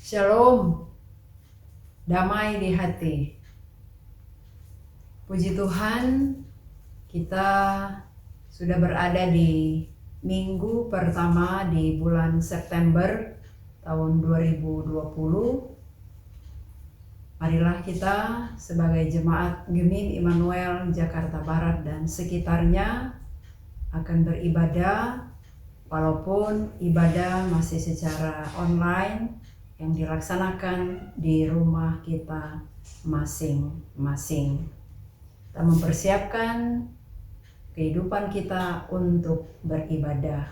Shalom, damai di hati. Puji Tuhan, kita sudah berada di minggu pertama di bulan September tahun 2020. Marilah kita sebagai jemaat Gemin Immanuel Jakarta Barat dan sekitarnya akan beribadah, walaupun ibadah masih secara online yang dilaksanakan di rumah kita masing-masing. Kita mempersiapkan kehidupan kita untuk beribadah.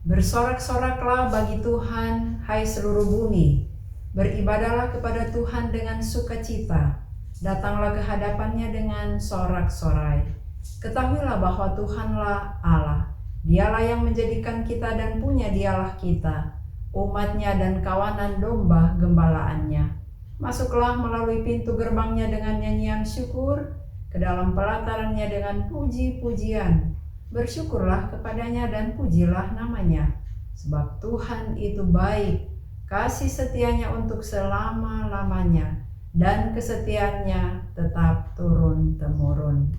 Bersorak-soraklah bagi Tuhan, hai seluruh bumi. Beribadahlah kepada Tuhan dengan sukacita. Datanglah ke hadapannya dengan sorak-sorai. Ketahuilah bahwa Tuhanlah Allah. Dialah yang menjadikan kita dan punya dialah kita, umatnya dan kawanan domba gembalaannya. Masuklah melalui pintu gerbangnya dengan nyanyian syukur, ke dalam pelatarannya dengan puji-pujian. Bersyukurlah kepadanya dan pujilah namanya, sebab Tuhan itu baik, kasih setianya untuk selama-lamanya, dan kesetiaannya tetap turun-temurun.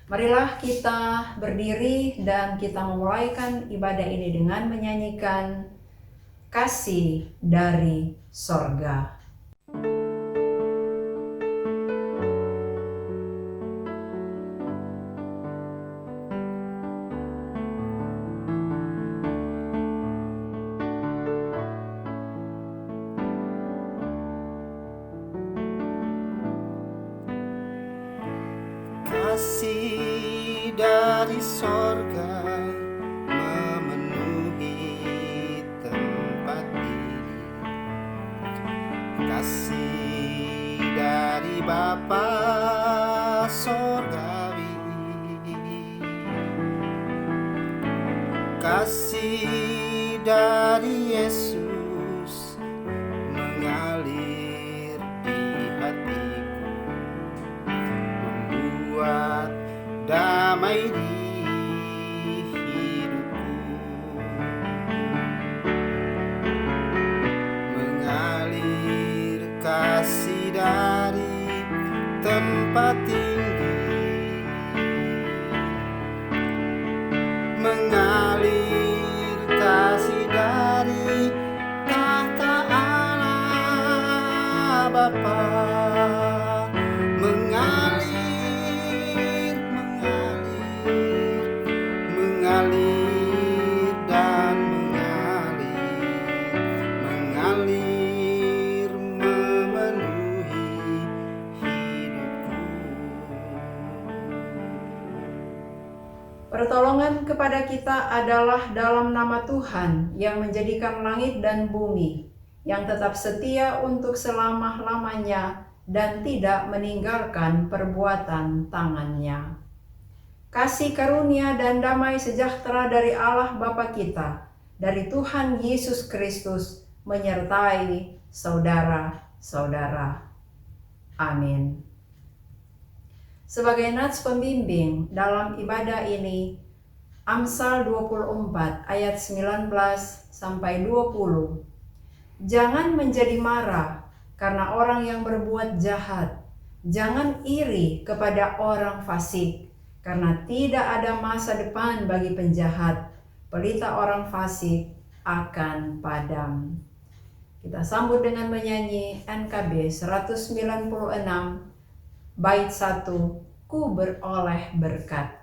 Marilah kita berdiri dan kita memulaikan ibadah ini dengan menyanyikan Kasih dari Sorga. Kasih dari sorga memenuhi tempat ini. Kasih dari Bapa sorgawi. Kasih dari Yesus mengalir di hatiku, membuat damai di hidupku. Mengalir kasih dari tempat tinggi, mengalir kasih dari tahta Allah Bapa. Mengalir dan mengalir memenuhi hidupku. Pertolongan kepada kita adalah dalam nama Tuhan yang menjadikan langit dan bumi, yang tetap setia untuk selama-lamanya dan tidak meninggalkan perbuatan tangannya. Kasih karunia dan damai sejahtera dari Allah Bapa kita, dari Tuhan Yesus Kristus, menyertai saudara-saudara. Amin. Sebagai nats pembimbing dalam ibadah ini, Amsal 24 ayat 19 sampai 20. Jangan menjadi marah karena orang yang berbuat jahat. Jangan iri kepada orang fasik, karena tidak ada masa depan bagi penjahat. Pelita orang fasik akan padam. Kita sambut dengan menyanyi NKB 196 bait 1, Ku beroleh berkat.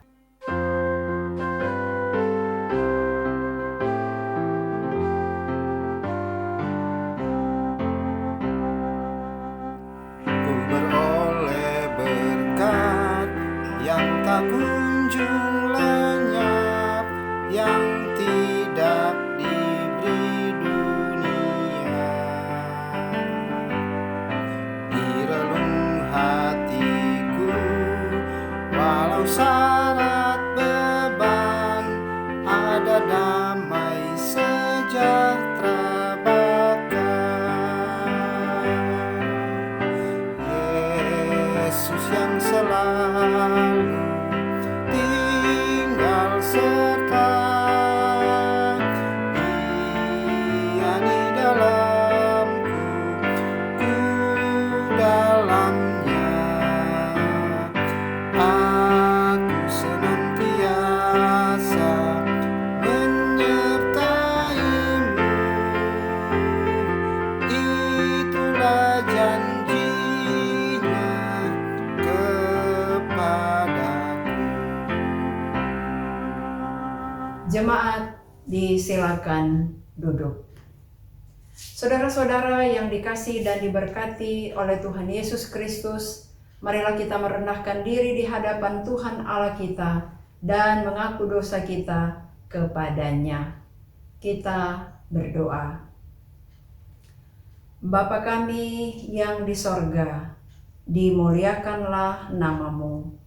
Ku beroleh berkat yang tak kunjung lenyap, yang tidak diberi dunia. Di relung hatiku, walau syarat beban, ada damai sejahtera bahkan. Yesus yang selalu tinggal serta, Ia di dalamku, ku dalamnya. Aku senantiasa menyertai-Mu, itulah janjinya kepadaku. Jemaat, disilakan duduk. Saudara-saudara yang dikasihi dan diberkati oleh Tuhan Yesus Kristus, marilah kita merendahkan diri di hadapan Tuhan Allah kita dan mengaku dosa kita kepadanya. Kita berdoa. Bapa kami yang di sorga, dimuliakanlah nama-Mu.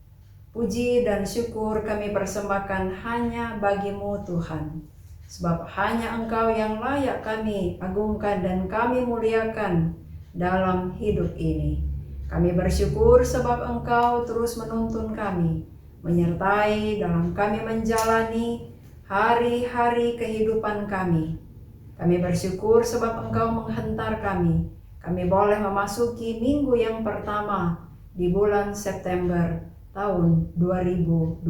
Puji dan syukur kami persembahkan hanya bagi-Mu Tuhan, sebab hanya Engkau yang layak kami agungkan dan kami muliakan dalam hidup ini. Kami bersyukur sebab Engkau terus menuntun kami, menyertai dalam kami menjalani hari-hari kehidupan kami. Kami bersyukur sebab Engkau menghentar kami. Kami boleh memasuki minggu yang pertama di bulan September tahun 2020.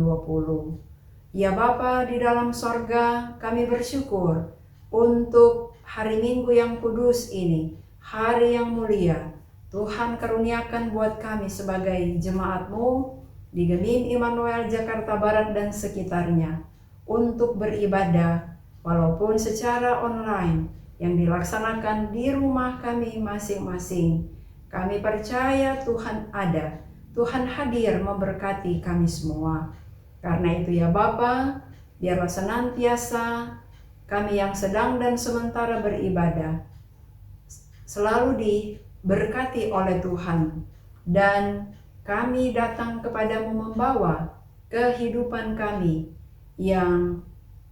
Ya Bapa di dalam sorga, kami bersyukur untuk hari Minggu yang kudus ini, hari yang mulia. Tuhan karuniakan buat kami sebagai jemaat-Mu di Gemim Immanuel Jakarta Barat dan sekitarnya untuk beribadah walaupun secara online yang dilaksanakan di rumah kami masing-masing. Kami percaya Tuhan ada, Tuhan hadir memberkati kami semua. Karena itu ya Bapa, biarlah senantiasa kami yang sedang dan sementara beribadah selalu diberkati oleh Tuhan, dan kami datang kepadamu membawa kehidupan kami yang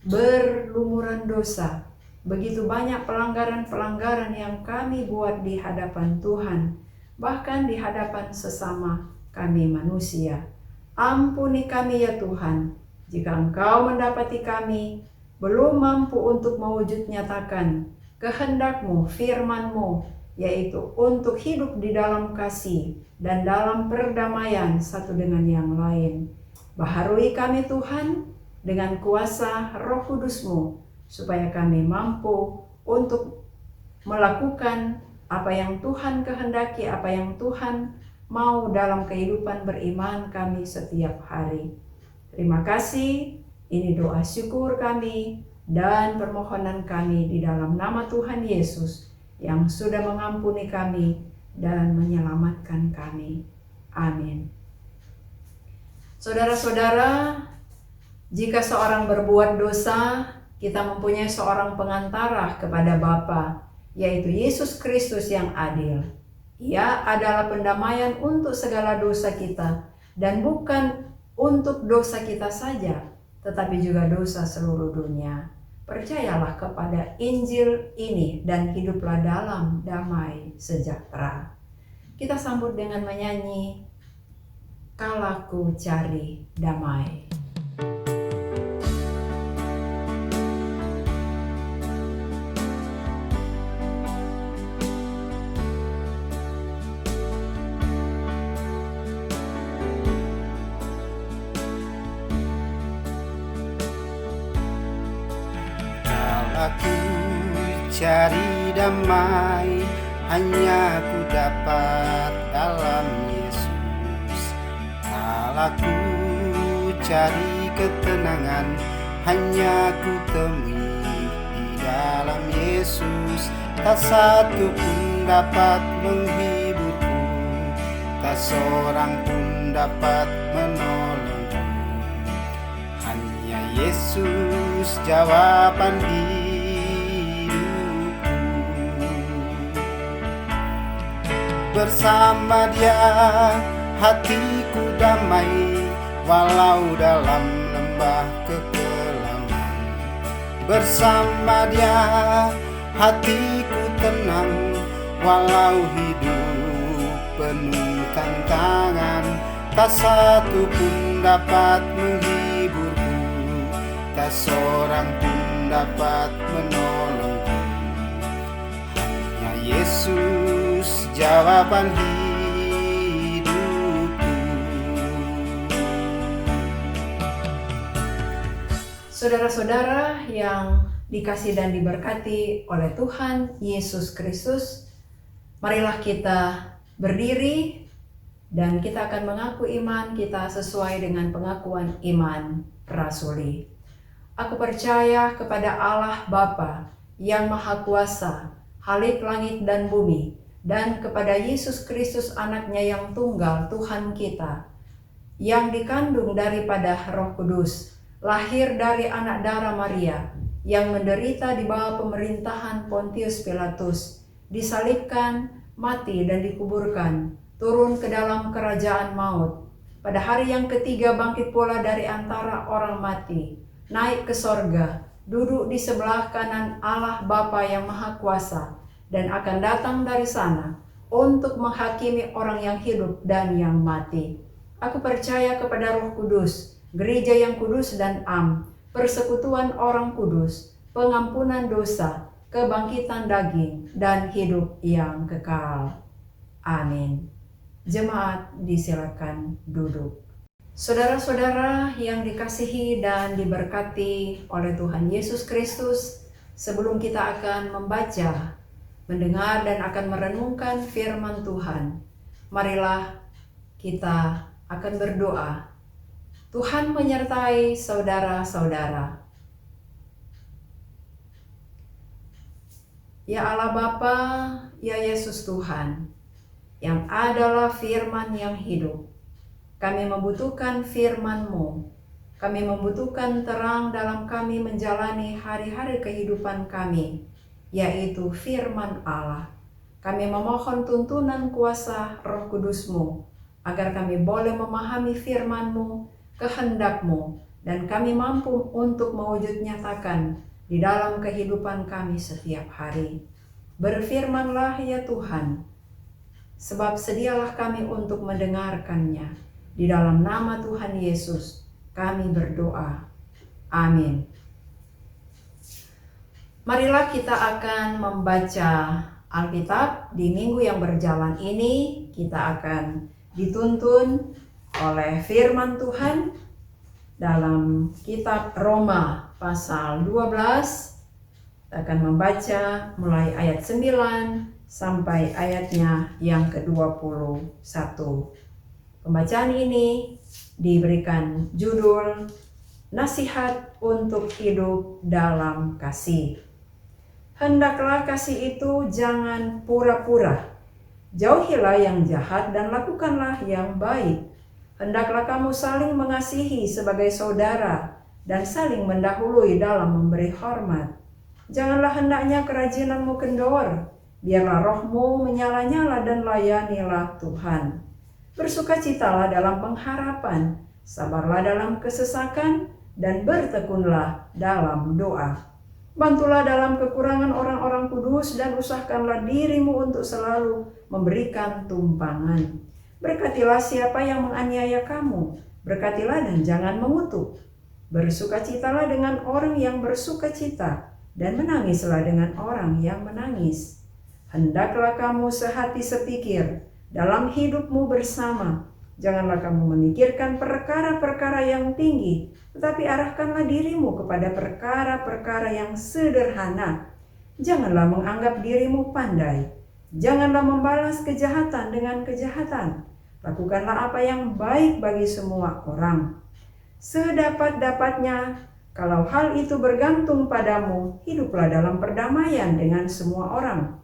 berlumuran dosa. Begitu banyak pelanggaran-pelanggaran yang kami buat di hadapan Tuhan, bahkan di hadapan sesama kami manusia. Ampuni kami ya Tuhan, jika Engkau mendapati kami belum mampu untuk mewujud nyatakan kehendak-Mu, firman-Mu, yaitu untuk hidup di dalam kasih dan dalam perdamaian satu dengan yang lain. Baharui kami Tuhan dengan kuasa Roh Kudus-Mu, supaya kami mampu untuk melakukan apa yang Tuhan kehendaki, apa yang Tuhan mau dalam kehidupan beriman kami setiap hari. Terima kasih, ini doa syukur kami dan permohonan kami di dalam nama Tuhan Yesus yang sudah mengampuni kami dan menyelamatkan kami. Amin. Saudara-saudara, jika seorang berbuat dosa, kita mempunyai seorang pengantara kepada Bapa, yaitu Yesus Kristus yang adil. Ia adalah pendamaian untuk segala dosa kita, dan bukan untuk dosa kita saja, tetapi juga dosa seluruh dunia. Percayalah kepada Injil ini dan hiduplah dalam damai sejahtera. Kita sambut dengan menyanyi "Kala Ku Cari Damai". Aku cari damai, hanya ku dapat dalam Yesus. Aku cari ketenangan, hanya ku temui di dalam Yesus. Tak satu pun dapat menghiburku, tak seorang pun dapat menolongku. Hanya Yesus jawaban hidupku. Bersama Dia hatiku damai, walau dalam lembah kekelaman. Bersama Dia hatiku tenang, walau hidup penuh tantangan. Tak satu pun dapat menghiburku, tak seorang pun dapat menolongku. Hanya Yesus jawaban hidupku. Saudara-saudara yang dikasih dan diberkati oleh Tuhan Yesus Kristus, marilah kita berdiri dan kita akan mengaku iman kita sesuai dengan pengakuan iman rasuli. Aku percaya kepada Allah Bapa yang Maha Kuasa, Khalik langit dan bumi, dan kepada Yesus Kristus anaknya yang tunggal, Tuhan kita, yang dikandung daripada Roh Kudus, lahir dari anak darah Maria, yang menderita di bawah pemerintahan Pontius Pilatus, disalibkan, mati dan dikuburkan, turun ke dalam kerajaan maut. Pada hari yang ketiga bangkit pula dari antara orang mati, naik ke sorga, duduk di sebelah kanan Allah Bapa yang Maha Kuasa, dan akan datang dari sana untuk menghakimi orang yang hidup dan yang mati. Aku percaya kepada Roh Kudus, gereja yang kudus dan am, persekutuan orang kudus, pengampunan dosa, kebangkitan daging, dan hidup yang kekal. Amin. Jemaat disilakan duduk. Saudara-saudara yang dikasihi dan diberkati oleh Tuhan Yesus Kristus, sebelum kita akan membaca, mendengar, dan akan merenungkan firman Tuhan, marilah kita akan berdoa. Tuhan menyertai saudara-saudara. Ya Allah Bapa, ya Yesus Tuhan, yang adalah firman yang hidup. Kami membutuhkan firman-Mu. Kami membutuhkan terang dalam kami menjalani hari-hari kehidupan kami, yaitu firman Allah. Kami memohon tuntunan kuasa Roh Kudus-Mu, agar kami boleh memahami firman-Mu, kehendak-Mu, dan kami mampu untuk mewujud nyatakan di dalam kehidupan kami setiap hari. Berfirmanlah ya Tuhan, sebab sedialah kami untuk mendengarkannya. Di dalam nama Tuhan Yesus kami berdoa. Amin. Marilah kita akan membaca Alkitab. Di minggu yang berjalan ini kita akan dituntun oleh firman Tuhan dalam kitab Roma pasal 12. Kita akan membaca mulai ayat 9 sampai ayatnya yang ke-21. Pembacaan ini diberikan judul Nasihat untuk Hidup dalam Kasih. Hendaklah kasih itu jangan pura-pura. Jauhilah yang jahat dan lakukanlah yang baik. Hendaklah kamu saling mengasihi sebagai saudara dan saling mendahului dalam memberi hormat. Janganlah hendaknya kerajinanmu kendor. Biarlah rohmu menyala-nyala dan layanilah Tuhan. Bersukacitalah dalam pengharapan, sabarlah dalam kesesakan, dan bertekunlah dalam doa. Bantulah dalam kekurangan orang-orang kudus dan usahakanlah dirimu untuk selalu memberikan tumpangan. Berkatilah siapa yang menganiaya kamu, berkatilah dan jangan mengutuk. Bersukacitalah dengan orang yang bersukacita, dan menangislah dengan orang yang menangis. Hendaklah kamu sehati sepikir dalam hidupmu bersama. Janganlah kamu memikirkan perkara-perkara yang tinggi, tetapi arahkanlah dirimu kepada perkara-perkara yang sederhana. Janganlah menganggap dirimu pandai. Janganlah membalas kejahatan dengan kejahatan. Lakukanlah apa yang baik bagi semua orang. Sedapat-dapatnya, kalau hal itu bergantung padamu, hiduplah dalam perdamaian dengan semua orang.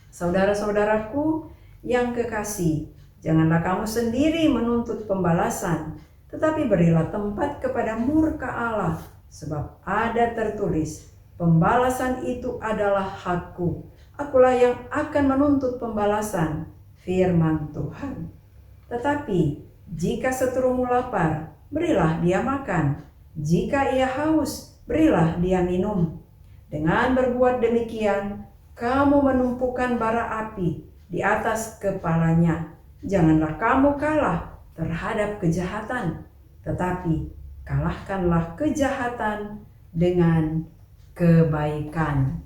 Saudara-saudaraku yang kekasih, janganlah kamu sendiri menuntut pembalasan, tetapi berilah tempat kepada murka Allah, sebab ada tertulis, pembalasan itu adalah hakku. Akulah yang akan menuntut pembalasan, firman Tuhan. Tetapi jika seterumu lapar, berilah dia makan. Jika ia haus, berilah dia minum. Dengan berbuat demikian, kamu menumpukan bara api di atas kepalanya. Janganlah kamu kalah terhadap kejahatan, tetapi kalahkanlah kejahatan dengan kebaikan.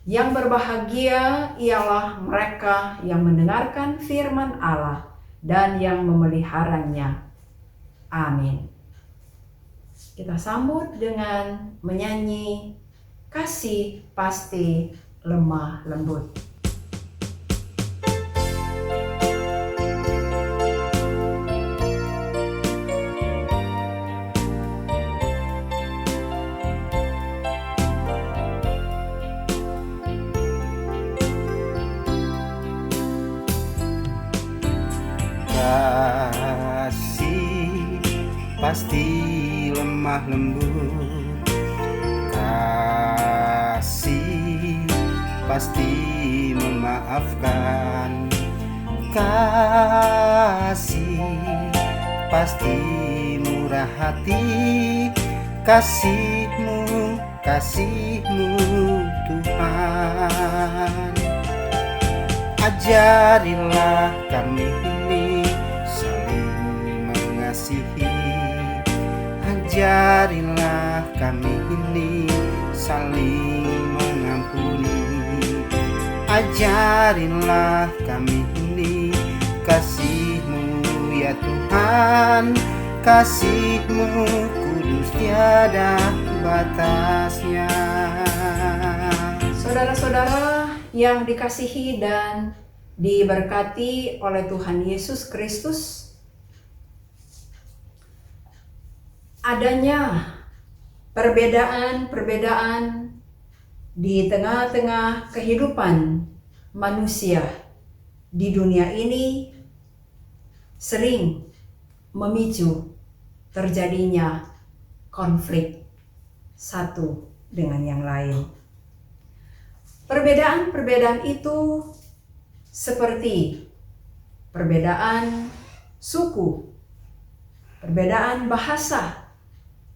Yang berbahagia ialah mereka yang mendengarkan firman Allah dan yang memeliharanya. Amin. Kita sambut dengan menyanyi Kasih Pasti Lemah Lembut. Kasih pasti lemah lembut, kasih pasti memaafkan, kasih pasti murah hati, kasih-Mu Tuhan. Ajarilah kami ini saling mengasihi, ajarilah kami ini saling mengampuni, Ajarinlah kami ini kasih-Mu ya Tuhan, kasih-Mu kudus tiada batasnya. Saudara-saudara yang dikasihi dan diberkati oleh Tuhan Yesus Kristus, adanya perbedaan-perbedaan di tengah-tengah kehidupan manusia di dunia ini sering memicu terjadinya konflik satu dengan yang lain. Perbedaan-perbedaan itu seperti perbedaan suku, perbedaan bahasa,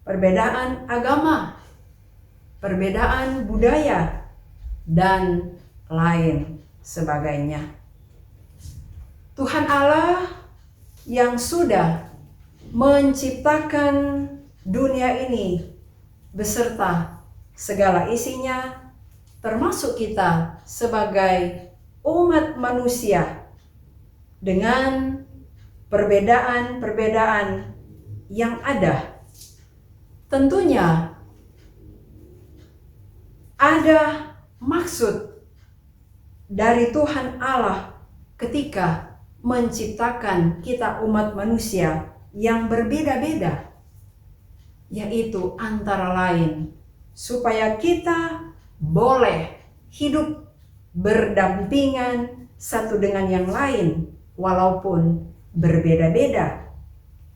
perbedaan agama, perbedaan budaya, dan lain sebagainya. Tuhan Allah yang sudah menciptakan dunia ini beserta segala isinya, termasuk kita sebagai umat manusia, dengan perbedaan-perbedaan yang ada, tentunya ada maksud dari Tuhan Allah ketika menciptakan kita umat manusia yang berbeda-beda, yaitu antara lain supaya kita boleh hidup berdampingan satu dengan yang lain walaupun berbeda-beda.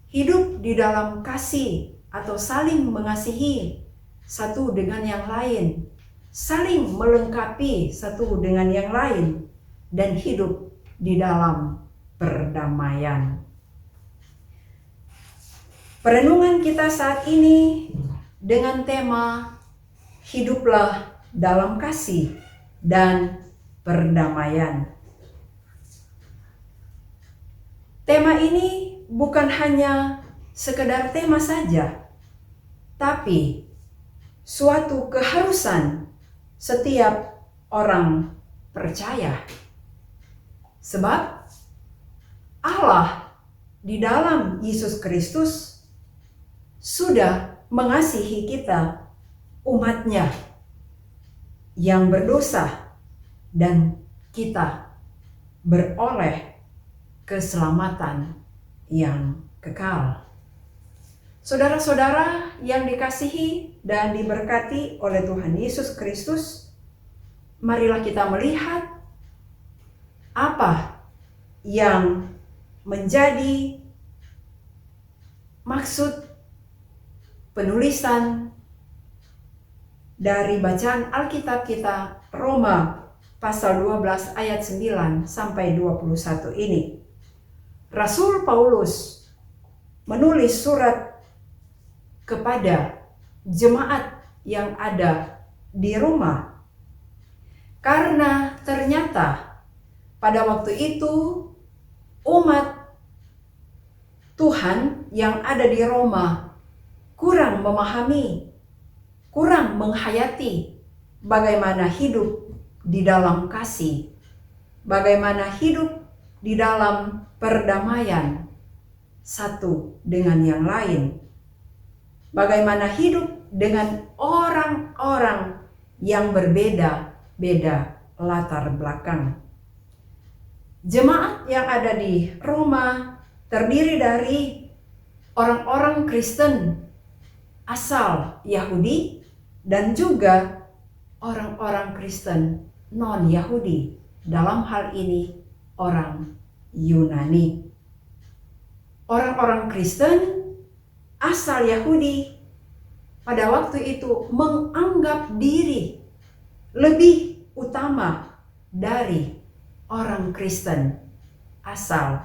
Hidup di dalam kasih atau saling mengasihi satu dengan yang lain, saling melengkapi satu dengan yang lain, dan hidup di dalam perdamaian. Perenungan kita saat ini dengan tema hiduplah dalam kasih dan perdamaian. Tema ini bukan hanya sekedar tema saja, tapi suatu keharusan setiap orang percaya. Sebab Allah di dalam Yesus Kristus sudah mengasihi kita, umatnya yang berdosa, dan kita beroleh keselamatan yang kekal. Saudara-saudara yang dikasihi dan diberkati oleh Tuhan Yesus Kristus, marilah kita melihat apa yang menjadi maksud penulisan dari bacaan Alkitab kita, Roma pasal 12 ayat 9 sampai 21 ini. Rasul Paulus menulis surat kepada jemaat yang ada di Roma, karena ternyata pada waktu itu umat Tuhan yang ada di Roma kurang memahami, kurang menghayati bagaimana hidup di dalam kasih, bagaimana hidup di dalam perdamaian satu dengan yang lain, bagaimana hidup dengan orang-orang yang berbeda-beda latar belakang. Jemaat yang ada di Roma terdiri dari orang-orang Kristen asal Yahudi dan juga orang-orang Kristen non-Yahudi, dalam hal ini orang Yunani. Orang-orang Kristen asal Yahudi pada waktu itu menganggap diri lebih utama dari orang Kristen asal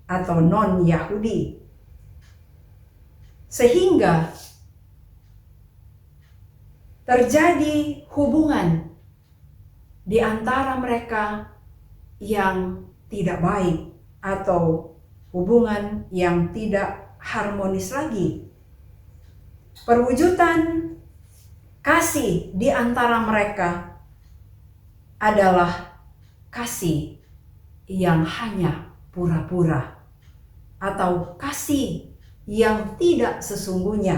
atau non-Yahudi, sehingga terjadi hubungan di antara mereka yang tidak baik atau hubungan yang tidak harmonis lagi. Perwujudan kasih di antara mereka adalah kasih yang hanya pura-pura atau kasih yang tidak sesungguhnya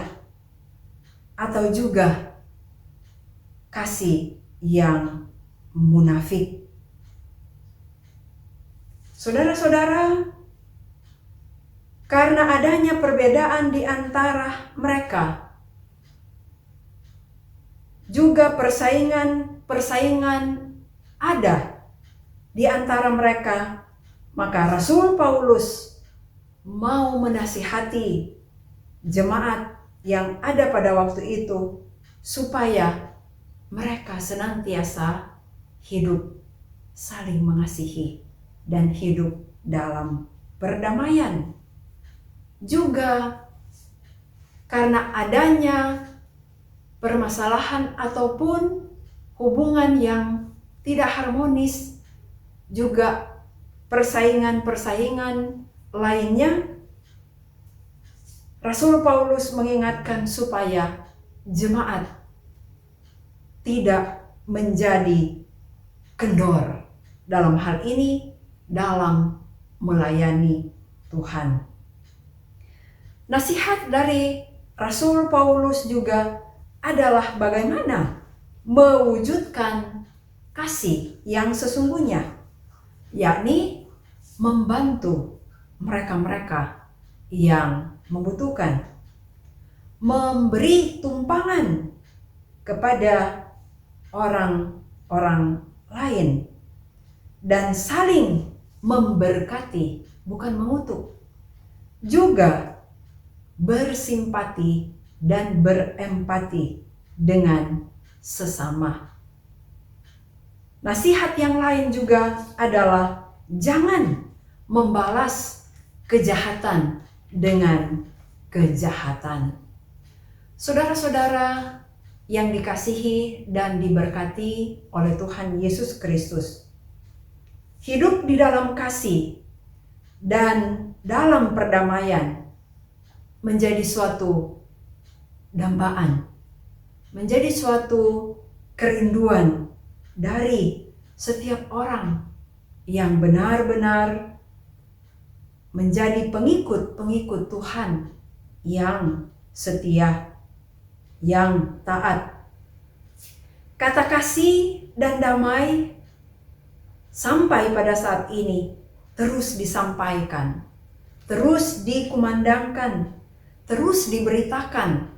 atau juga kasih yang munafik. Saudara-saudara, karena adanya perbedaan di antara mereka, juga persaingan ada di antara mereka, maka Rasul Paulus mau menasihati jemaat yang ada pada waktu itu supaya mereka senantiasa hidup saling mengasihi dan hidup dalam perdamaian. Juga karena adanya permasalahan ataupun hubungan yang tidak harmonis, juga persaingan-persaingan lainnya, Rasul Paulus mengingatkan supaya jemaat tidak menjadi kendor dalam hal ini, dalam melayani Tuhan. Nasihat dari Rasul Paulus juga adalah bagaimana mewujudkan kasih yang sesungguhnya, yakni membantu mereka-mereka yang membutuhkan, memberi tumpangan kepada orang-orang lain, dan saling memberkati, bukan mengutuk. Juga bersimpati dan berempati dengan sesama. Nasihat yang lain juga adalah jangan membalas kejahatan dengan kejahatan. Saudara-saudara yang dikasihi dan diberkati oleh Tuhan Yesus Kristus, hidup di dalam kasih dan dalam perdamaian menjadi suatu dambaan, menjadi suatu kerinduan dari setiap orang yang benar-benar menjadi pengikut-pengikut Tuhan yang setia, yang taat. Kata kasih dan damai sampai pada saat ini terus disampaikan, terus dikumandangkan, terus diberitakan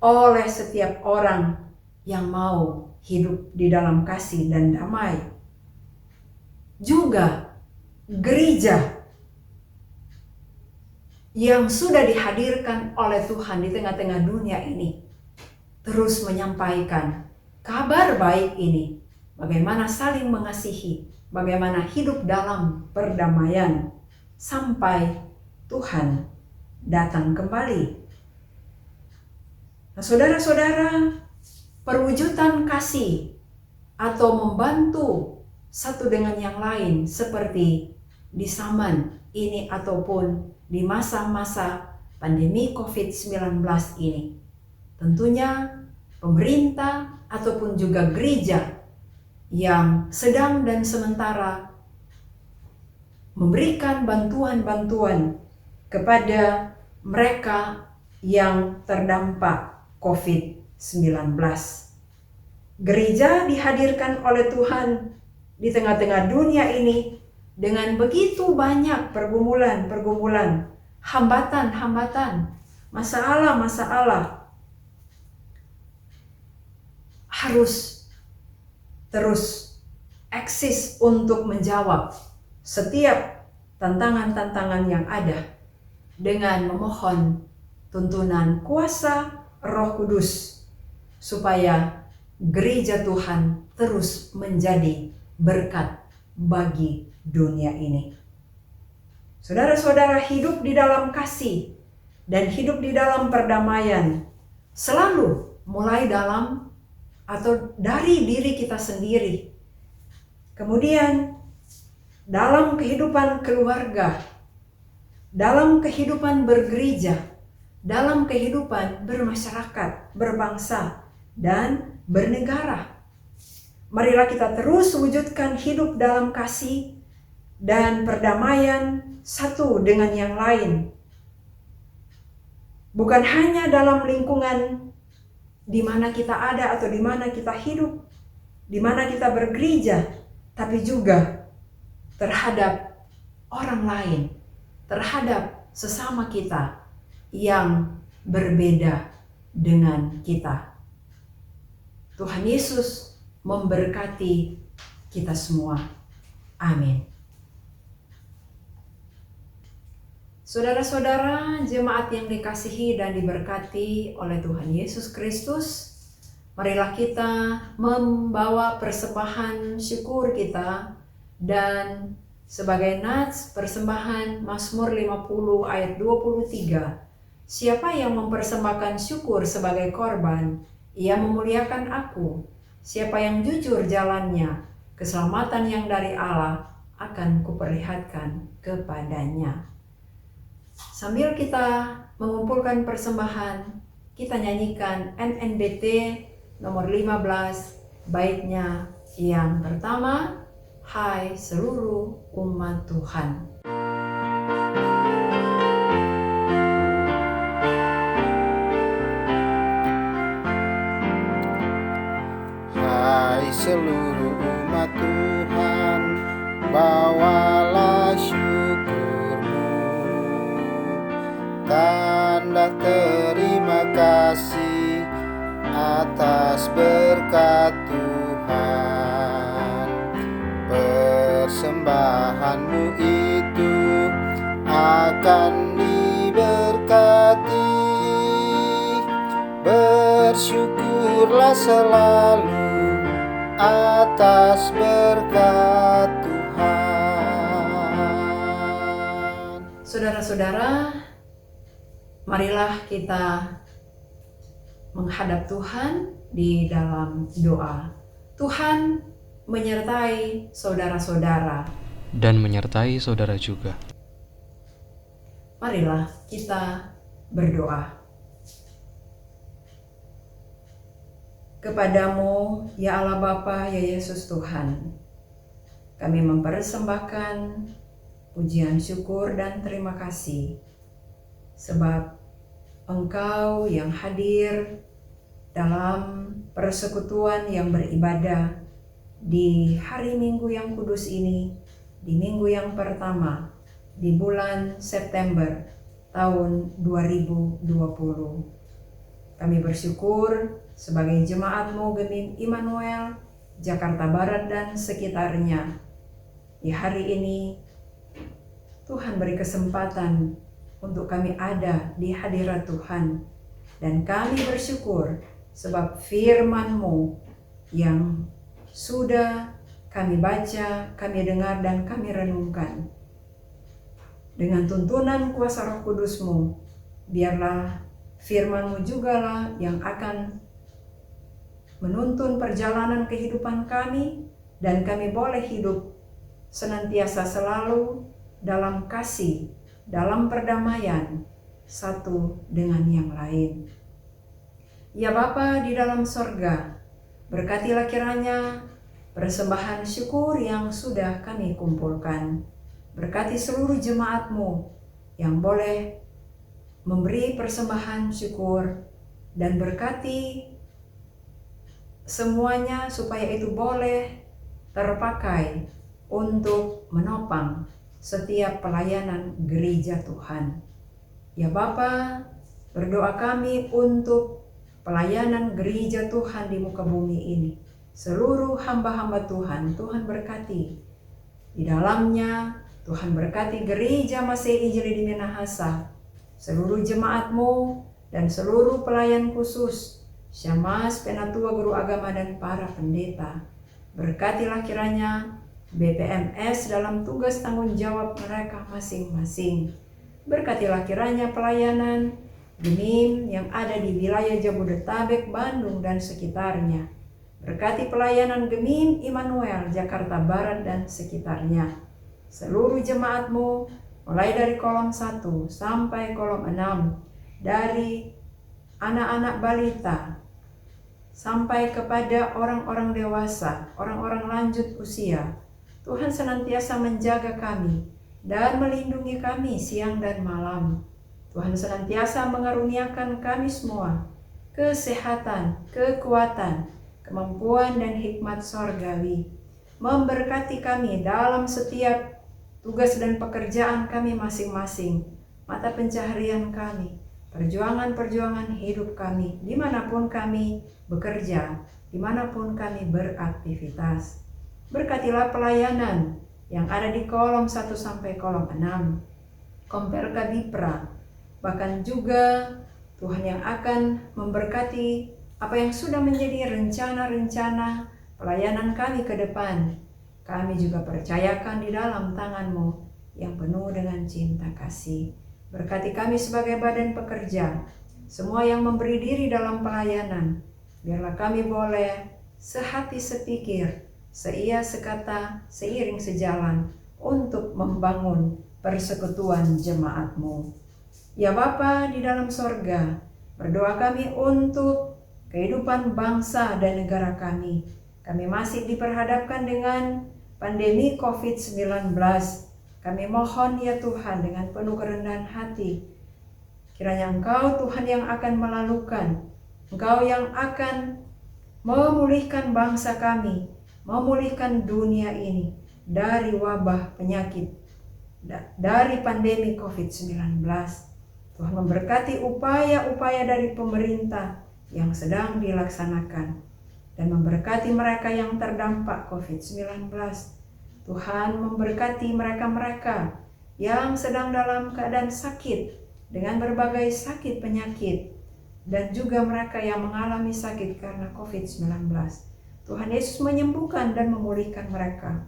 oleh setiap orang yang mau hidup di dalam kasih dan damai. Juga gereja yang sudah dihadirkan oleh Tuhan di tengah-tengah dunia ini terus menyampaikan kabar baik ini, bagaimana saling mengasihi, bagaimana hidup dalam perdamaian sampai Tuhan datang kembali. Nah, saudara-saudara, perwujudan kasih atau membantu satu dengan yang lain seperti di zaman ini ataupun di masa-masa pandemi COVID-19 ini, tentunya pemerintah ataupun juga gereja yang sedang dan sementara memberikan bantuan-bantuan kepada mereka yang terdampak COVID-19. Gereja dihadirkan oleh Tuhan di tengah-tengah dunia ini dengan begitu banyak pergumulan-pergumulan, hambatan-hambatan, masalah-masalah. Harus terus eksis untuk menjawab setiap tantangan-tantangan yang ada dengan memohon tuntunan kuasa Roh Kudus supaya gereja Tuhan terus menjadi berkat bagi dunia ini. Saudara-saudara, hidup di dalam kasih dan hidup di dalam perdamaian selalu mulai dalam atau dari diri kita sendiri. Kemudian dalam kehidupan keluarga, dalam kehidupan bergereja, dalam kehidupan bermasyarakat, berbangsa, dan bernegara. Marilah kita terus wujudkan hidup dalam kasih dan perdamaian satu dengan yang lain. Bukan hanya dalam lingkungan di mana kita ada atau di mana kita hidup, di mana kita bergereja, tapi juga terhadap orang lain, terhadap sesama kita yang berbeda dengan kita. Tuhan Yesus memberkati kita semua. Amin. Saudara-saudara, jemaat yang dikasihi dan diberkati oleh Tuhan Yesus Kristus, marilah kita membawa persembahan syukur kita, dan sebagai nats persembahan Mazmur 50 ayat 23, siapa yang mempersembahkan syukur sebagai korban, ia memuliakan aku. Siapa yang jujur jalannya, keselamatan yang dari Allah akan kuperlihatkan kepadanya. Sambil kita mengumpulkan persembahan, kita nyanyikan NNBT nomor 15, baitnya yang pertama, Hai seluruh umat Tuhan. Hai seluruh umat Tuhan, bawalah syukurmu, tanda terima kasih atas berkat Tuhan. Persembahanmu itu akan diberkati, bersyukurlah selalu atas berkat Tuhan. Saudara-saudara, marilah kita menghadap Tuhan di dalam doa. Tuhan menyertai saudara-saudara dan menyertai saudara juga. Marilah kita berdoa. Kepadamu, ya Allah Bapa, ya Yesus Tuhan, kami mempersembahkan pujian syukur dan terima kasih, sebab Engkau yang hadir dalam persekutuan yang beribadah di hari Minggu yang kudus ini, di minggu yang pertama di bulan September tahun 2020. Kami bersyukur sebagai jemaat-Mu Gemim Immanuel, Jakarta Barat dan sekitarnya. Di hari ini, Tuhan beri kesempatan untuk kami ada di hadirat Tuhan. Dan kami bersyukur sebab firman-Mu yang sudah kami baca, kami dengar, dan kami renungkan. Dengan tuntunan kuasa Roh Kudus-Mu, biarlah firman-Mu jugalah yang akan menuntun perjalanan kehidupan kami, dan kami boleh hidup senantiasa selalu dalam kasih, dalam perdamaian satu dengan yang lain. Ya Bapa di dalam sorga, berkatilah kiranya persembahan syukur yang sudah kami kumpulkan. Berkati seluruh jemaat-Mu yang boleh memberi persembahan syukur, dan berkati semuanya supaya itu boleh terpakai untuk menopang setiap pelayanan gereja Tuhan. Ya Bapa, berdoa kami untuk pelayanan gereja Tuhan di muka bumi ini. Seluruh hamba-hamba Tuhan, Tuhan berkati. Di dalamnya, Tuhan berkati gereja Masih Injili di Minahasa, seluruh jemaat-Mu dan seluruh pelayan khusus, Syamas, Penatua, Guru Agama, dan para pendeta. Berkatilah kiranya BPMS dalam tugas tanggung jawab mereka masing-masing. Berkatilah kiranya pelayanan Gemim yang ada di wilayah Jabodetabek, Bandung, dan sekitarnya. Berkati pelayanan Gemim Immanuel, Jakarta Barat, dan sekitarnya. Seluruh jemaat-Mu, mulai dari kolom 1 sampai kolom 6, dari anak-anak balita sampai kepada orang-orang dewasa, orang-orang lanjut usia. Tuhan senantiasa menjaga kami dan melindungi kami siang dan malam. Tuhan senantiasa mengaruniakan kami semua kesehatan, kekuatan, kemampuan dan hikmat sorgawi, memberkati kami dalam setiap tugas dan pekerjaan kami masing-masing, mata pencaharian kami, perjuangan-perjuangan hidup kami, dimanapun kami bekerja, dimanapun kami beraktivitas. Berkatilah pelayanan yang ada di kolom 1 sampai kolom 6, Komper Kadipra, bahkan juga Tuhan yang akan memberkati apa yang sudah menjadi rencana-rencana pelayanan kami ke depan. Kami juga percayakan di dalam tangan-Mu yang penuh dengan cinta kasih. Berkati kami sebagai badan pekerja, semua yang memberi diri dalam pelayanan. Biarlah kami boleh sehati sepikir, seia sekata, seiring sejalan untuk membangun persekutuan jemaat-Mu. Ya Bapa di dalam sorga, berdoa kami untuk kehidupan bangsa dan negara kami. Kami masih diperhadapkan dengan pandemi COVID-19. Kami mohon ya Tuhan dengan penuh kerendahan hati, kiranya Engkau Tuhan yang akan melalukan, Engkau yang akan memulihkan bangsa kami, memulihkan dunia ini dari wabah penyakit, dari pandemi COVID-19. Tuhan memberkati upaya-upaya dari pemerintah yang sedang dilaksanakan dan memberkati mereka yang terdampak COVID-19. Tuhan memberkati mereka-mereka yang sedang dalam keadaan sakit dengan berbagai sakit penyakit dan juga mereka yang mengalami sakit karena COVID-19. Tuhan Yesus menyembuhkan dan memulihkan mereka.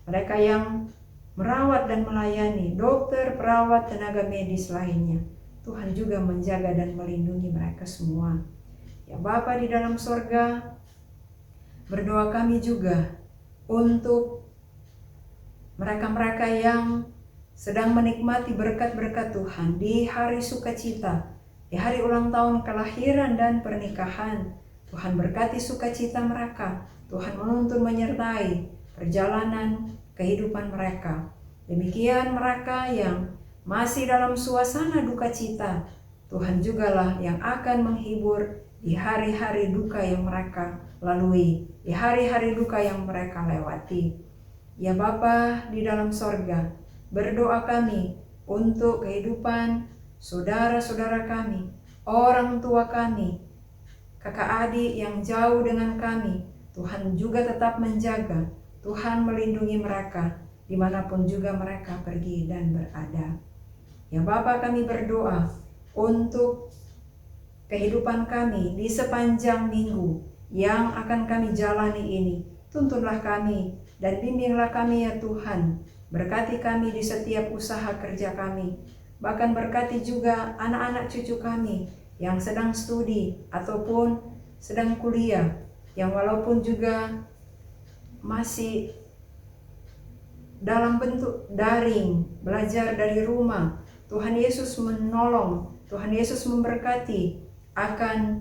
Mereka yang merawat dan melayani, dokter, perawat, tenaga medis lainnya. Tuhan juga menjaga dan melindungi mereka semua. Ya Bapa di dalam sorga, berdoa kami juga untuk mereka-mereka yang sedang menikmati berkat-berkat Tuhan di hari sukacita, di hari ulang tahun kelahiran dan pernikahan. Tuhan berkati sukacita mereka. Tuhan menuntun menyertai perjalanan kehidupan mereka. Demikian mereka yang masih dalam suasana duka cita, Tuhan jugalah yang akan menghibur di hari-hari duka yang mereka lalui, di hari-hari duka yang mereka lewati. Ya Bapa di dalam sorga, berdoa kami untuk kehidupan saudara-saudara kami, orang tua kami, kakak adik yang jauh dengan kami. Tuhan juga tetap menjaga, Tuhan melindungi mereka dimanapun juga mereka pergi dan berada. Ya Bapa, kami berdoa untuk kehidupan kami di sepanjang minggu yang akan kami jalani ini. Tuntunlah kami dan bimbinglah kami ya Tuhan. Berkati kami di setiap usaha kerja kami. Bahkan berkati juga anak-anak cucu kami yang sedang studi ataupun sedang kuliah, yang walaupun juga masih dalam bentuk daring, belajar dari rumah. Tuhan Yesus menolong, Tuhan Yesus memberkati akan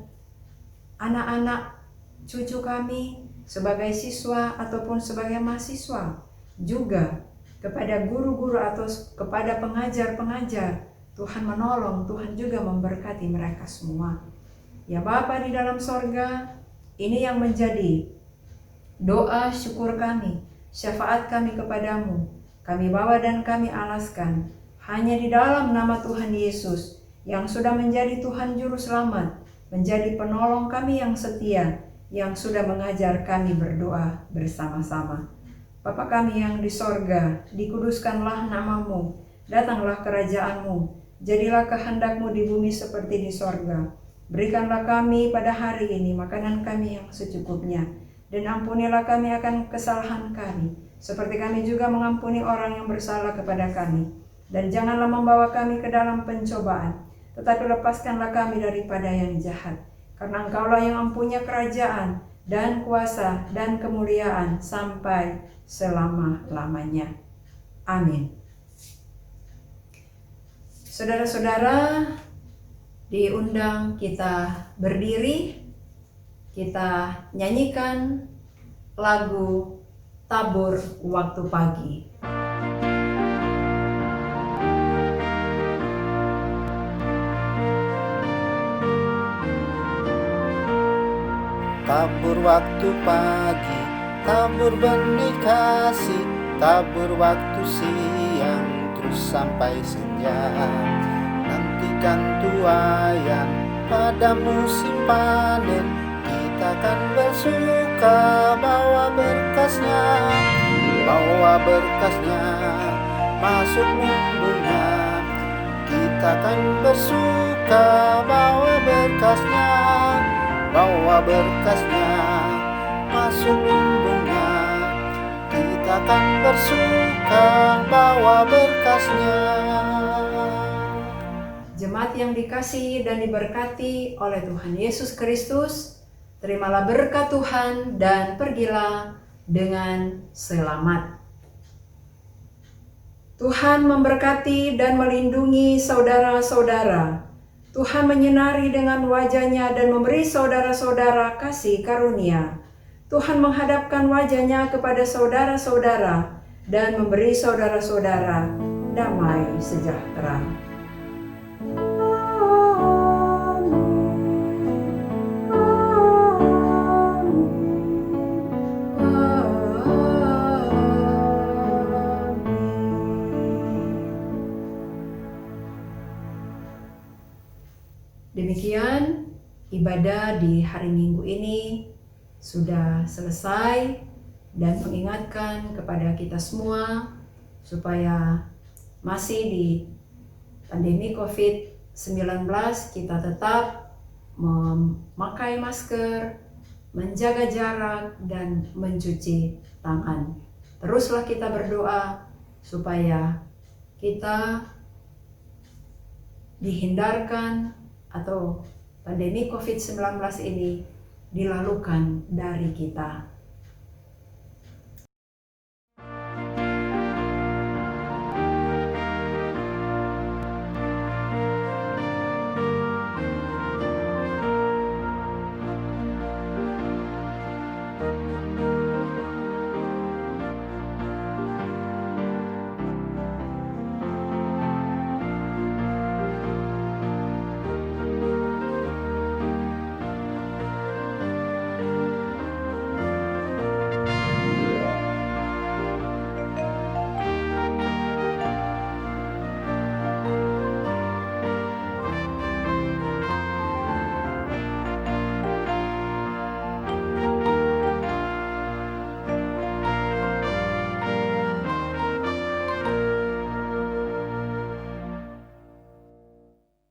anak-anak cucu kami sebagai siswa ataupun sebagai mahasiswa, juga kepada guru-guru atau kepada pengajar-pengajar. Tuhan menolong, Tuhan juga memberkati mereka semua. Ya Bapa di dalam sorga, ini yang menjadi doa syukur kami, syafaat kami kepadamu. Kami bawa dan kami alaskan hanya di dalam nama Tuhan Yesus yang sudah menjadi Tuhan Juru Selamat, menjadi penolong kami yang setia, yang sudah mengajar kami berdoa bersama-sama. Bapa kami yang di sorga, dikuduskanlah namamu, datanglah kerajaanmu, jadilah kehendak-Mu di bumi seperti di sorga. Berikanlah kami pada hari ini makanan kami yang secukupnya, dan ampunilah kami akan kesalahan kami, seperti kami juga mengampuni orang yang bersalah kepada kami. Dan janganlah membawa kami ke dalam pencobaan, tetapi lepaskanlah kami daripada yang jahat. Karena Engkaulah yang mempunyai kerajaan dan kuasa dan kemuliaan sampai selama-lamanya. Amin. Saudara-saudara, diundang kita berdiri, kita nyanyikan lagu Tabur Waktu Pagi. Tabur waktu pagi, tabur benih kasih, tabur waktu siang, terus sampai senja. Nantikan tuaian pada musim panen, kita kan bersuka bawa berkasnya masuk minggunya. Kita kan bersuka bawa berkasnya masuk minggunya. Kita kan bersuka bawa berkasnya. Jemaat yang dikasihi dan diberkati oleh Tuhan Yesus Kristus, terimalah berkat Tuhan dan pergilah dengan selamat. Tuhan memberkati dan melindungi saudara-saudara. Tuhan menyinari dengan wajah-Nya dan memberi saudara-saudara kasih karunia. Tuhan menghadapkan wajah-Nya kepada saudara-saudara dan memberi saudara-saudara damai sejahtera. Demikian ibadah di hari Minggu ini sudah selesai dan mengingatkan kepada kita semua supaya masih di pandemi COVID-19 kita tetap memakai masker, menjaga jarak, dan mencuci tangan. Teruslah kita berdoa supaya kita dihindarkan atau pandemi COVID-19 ini dilalukan dari kita.